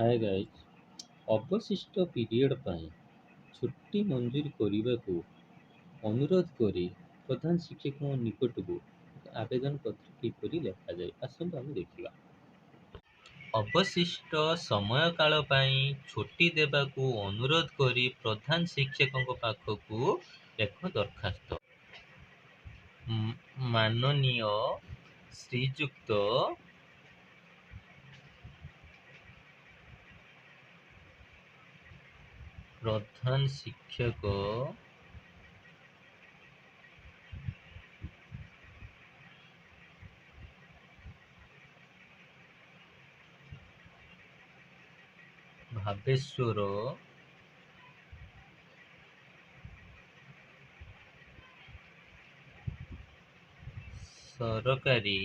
ହାଏ guys, ଅବଶିଷ୍ଟ period ପାଇଁ ଛୁଟି ମଞ୍ଜୁର କରିବାକୁ ଅନୁରୋଧ କରି ପ୍ରଧାନ ଶିକ୍ଷକଙ୍କ ନିକଟକୁ ଏକ ଆବେଦନ ପତ୍ର କିପରି ଲେଖାଯାଏ? ଆସନ୍ତୁ ଆମେ ଦେଖିବା। ଅବଶିଷ୍ଟ ସମୟ କାଳ ପାଇଁ ଛୁଟି ଦେବାକୁ ଅନୁରୋଧ କରି ପ୍ରଧାନ ଶିକ୍ଷକଙ୍କ ପାଖକୁ ଏକ ଦରଖାସ୍ତ। ମାନନୀୟ ଶ୍ରୀଯୁକ୍ତ ପ୍ରଧାନ ଶିକ୍ଷକ ଭାବେଶ୍ୱର ସରକାରୀ